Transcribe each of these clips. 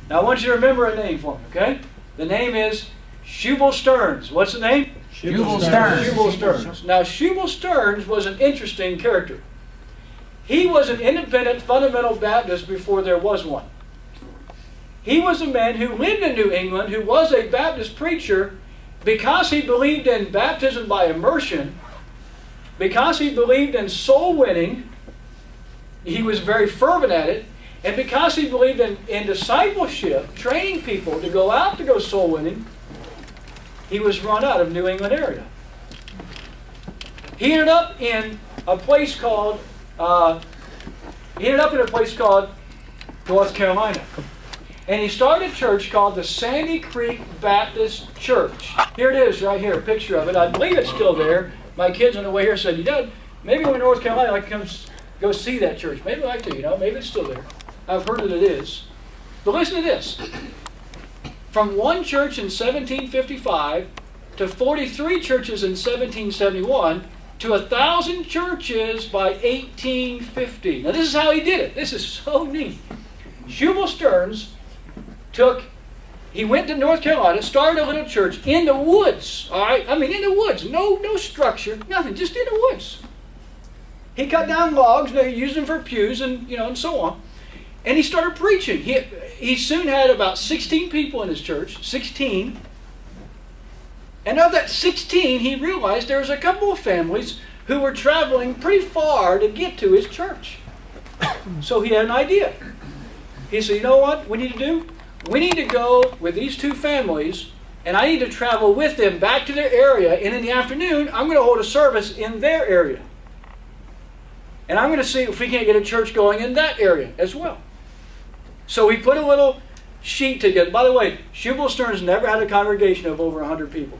Now I want you to remember a name for me, okay? The name is Shubal Stearns. What's the name? Shubal Stearns. Shubal Stearns. Now Shubal Stearns was an interesting character. He was an independent fundamental Baptist before there was one. He was a man who lived in New England, who was a Baptist preacher, because he believed in baptism by immersion, because he believed in soul winning. He was very fervent at it. And because he believed in discipleship, training people to go out to go soul winning, he was run out of New England area. He ended up in a place called North Carolina. And he started a church called the Sandy Creek Baptist Church. Here it is right here, a picture of it. I believe it's still there. My kids on the way here said, Dad, maybe when North Carolina, I'd like to come go see that church. Maybe I'd like to, maybe it's still there. I've heard that it is. But listen to this. From one church in 1755 to 43 churches in 1771 to 1,000 churches by 1850. Now this is how he did it. This is so neat. Shubal Stearns he went to North Carolina, started a little church in the woods, all right? I mean, in the woods. No structure, nothing, just in the woods. He cut down logs, he used them for pews and, and so on. And he started preaching. He soon had about 16 people in his church, 16. And of that 16, he realized there was a couple of families who were traveling pretty far to get to his church. So he had an idea. He said, you know what we need to do? We need to go with these two families, and I need to travel with them back to their area, and in the afternoon, I'm going to hold a service in their area. And I'm going to see if we can't get a church going in that area as well. So he put a little sheet together. By the way, Shubal Stearns never had a congregation of over 100 people.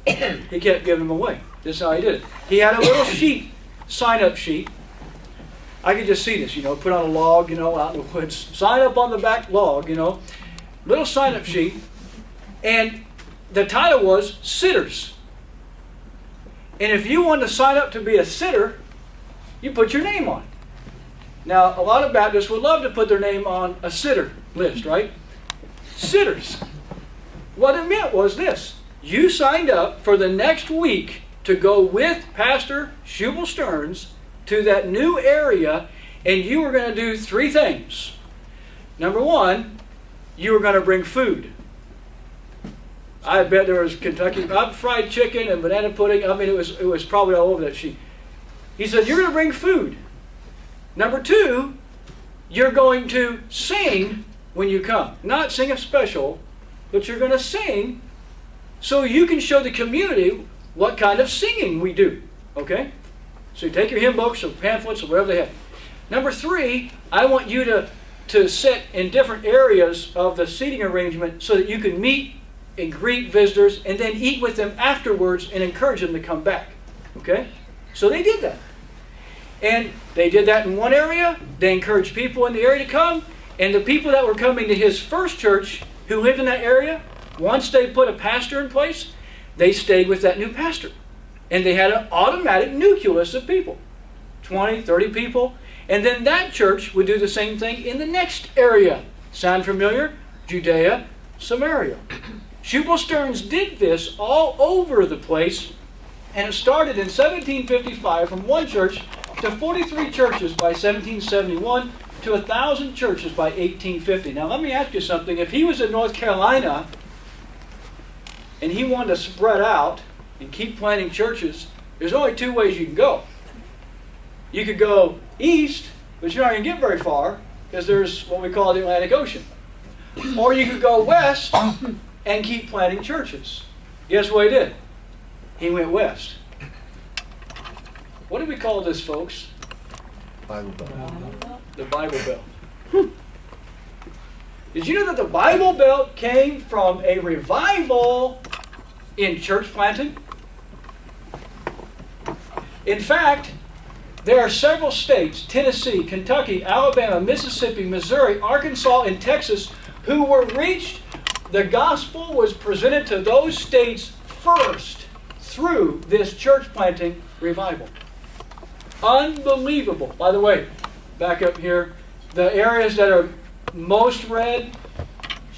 He kept giving them away. This is how he did it. He had a little sheet, sign-up sheet. I could just see this, put on a log, out in the woods. Sign up on the back log, little sign-up sheet. And the title was Sitters. And if you wanted to sign up to be a sitter, you put your name on it. Now, a lot of Baptists would love to put their name on a sitter list, right? Sitters. What it meant was this. You signed up for the next week to go with Pastor Shubal Stearns to that new area, and you were going to do three things. Number one, you were going to bring food. I bet there was Kentucky fried chicken and banana pudding. I mean, it was probably all over that sheet. He said, you're going to bring food. Number two, you're going to sing when you come. Not sing a special, but you're going to sing so you can show the community what kind of singing we do. Okay? So you take your hymn books or pamphlets or whatever they have. Number three, I want you to sit in different areas of the seating arrangement so that you can meet and greet visitors and then eat with them afterwards and encourage them to come back. Okay? So they did that. And they did that in one area. They encouraged people in the area to come. And the people that were coming to his first church who lived in that area, once they put a pastor in place, they stayed with that new pastor. And they had an automatic nucleus of people, 20, 30 people. And then that church would do the same thing in the next area. Sound familiar? Judaea, Samaria. Shubal Stearns did this all over the place. And it started in 1755 from one church to 43 churches by 1771 to 1,000 churches by 1850. Now let me ask you something. If he was in North Carolina and he wanted to spread out and keep planting churches, there's only two ways you can go. You could go east, but you're not going to get very far because there's what we call the Atlantic Ocean. Or you could go west and keep planting churches. Guess what he did? He went west. What do we call this, folks? Bible Belt. The Bible Belt. Did you know that the Bible Belt came from a revival in church planting? In fact, there are several states, Tennessee, Kentucky, Alabama, Mississippi, Missouri, Arkansas, and Texas, who were reached. The gospel was presented to those states first through this church planting revival. Unbelievable. By the way, back up here, the areas that are most read,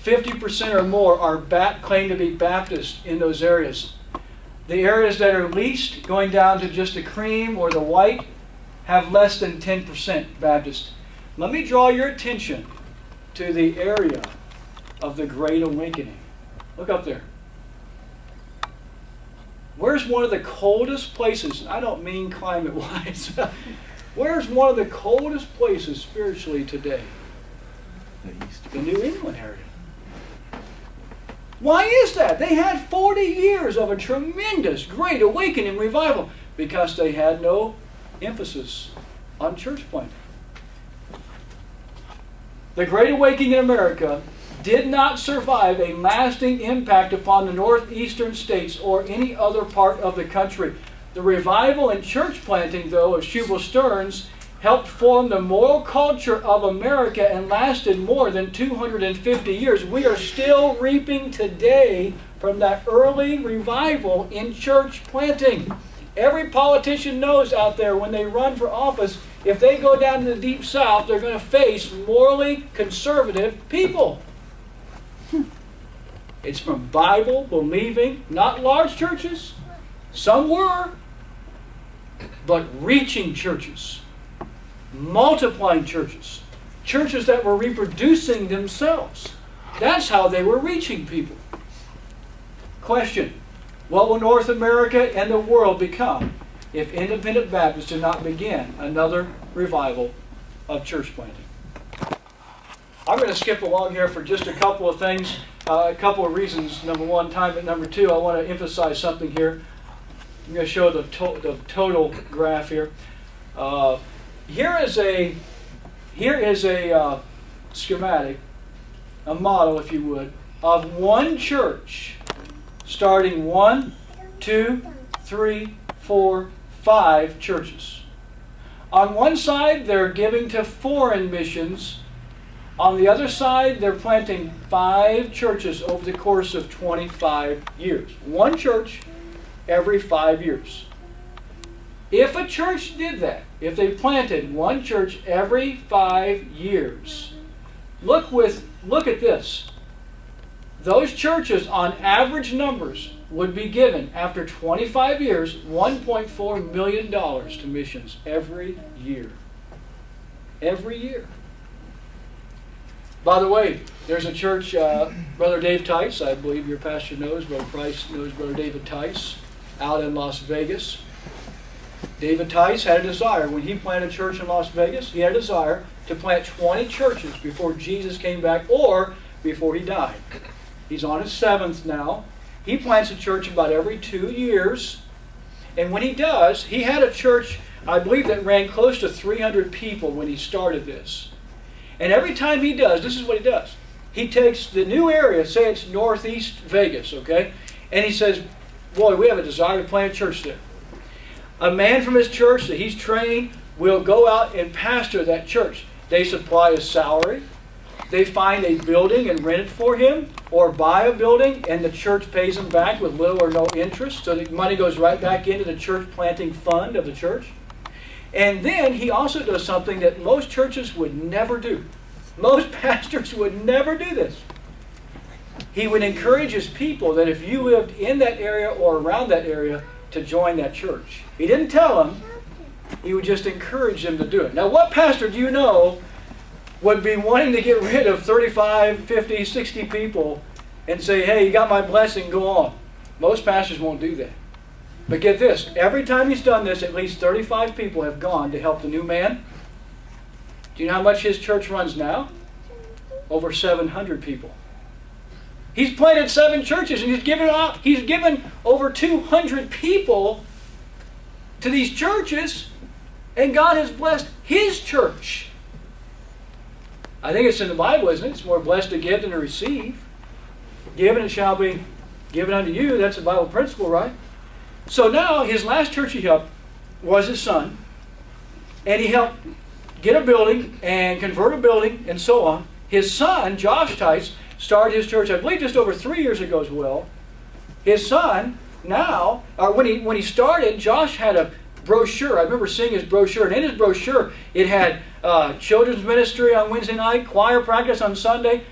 50% or more are claim to be Baptist in those areas. The areas that are least, going down to just the cream or the white, have less than 10% Baptist. Let me draw your attention to the area of the Great Awakening. Look up there. Where's one of the coldest places? I don't mean climate-wise. Where's one of the coldest places spiritually today? The New England area. Why is that? They had 40 years of a tremendous Great Awakening revival because they had no emphasis on church planting. The Great Awakening in America did not survive a lasting impact upon the northeastern states or any other part of the country. The revival in church planting, though, of Shubal Stearns helped form the moral culture of America and lasted more than 250 years. We are still reaping today from that early revival in church planting. Every politician knows out there when they run for office, if they go down to the Deep South, they're going to face morally conservative people. It's from Bible-believing, not large churches. Some were, but reaching churches. Multiplying churches. Churches that were reproducing themselves. That's how they were reaching people. Question. What will North America and the world become if independent Baptists do not begin another revival of church planting? I'm going to skip along here for just a couple of things, a couple of reasons. Number one, time, but number two, I want to emphasize something here. I'm going to show the total graph here. Here is a schematic, a model, if you would, of one church starting 1, 2, 3, 4, 5 churches. On one side, they're giving to foreign missions. On the other side, they're planting 5 churches over the course of 25 years. One church every 5 years. If a church did that, if they planted one church every 5 years, look at this. Those churches, on average numbers, would be given, after 25 years, $1.4 million to missions every year. Every year. By the way, there's a church, Brother Dave Tice, I believe your pastor knows, Brother Price knows Brother David Tice, out in Las Vegas. David Tice had a desire, when he planted a church in Las Vegas, he had a desire to plant 20 churches before Jesus came back or before he died. He's on his 7th now. He plants a church about every 2 years. And when he does, he had a church, I believe, that ran close to 300 people when he started this. And every time he does, this is what he does. He takes the new area, say it's northeast Vegas, okay? And he says, boy, we have a desire to plant a church there. A man from his church that he's trained will go out and pastor that church. They supply his salary. They find a building and rent it for him, or buy a building and the church pays him back with little or no interest, so the money goes right back into the church planting fund of the church. And then he also does something that most churches would never do. Most pastors would never do this. He would encourage his people that if you lived in that area or around that area, to join that church. He didn't tell them, he would just encourage them to do it. Now, what pastor do you know would be wanting to get rid of 35, 50, 60 people and say, hey, you got my blessing, go on? Most pastors won't do that. But get this, every time he's done this, at least 35 people have gone to help the new man. Do you know how much his church runs now? Over 700 people. He's planted 7 churches and he's given over 200 people to these churches, and God has blessed his church. I think it's in the Bible, isn't it? It's more blessed to give than to receive. Give and it shall be given unto you. That's a Bible principle, right? So now his last church he helped was his son, and he helped get a building and convert a building and so on. His son, Josh Tice, started his church, I believe, just over 3 years ago as well. His son now, when he started, Josh had a brochure. I remember seeing his brochure, and in his brochure it had children's ministry on Wednesday night, choir practice on Sunday,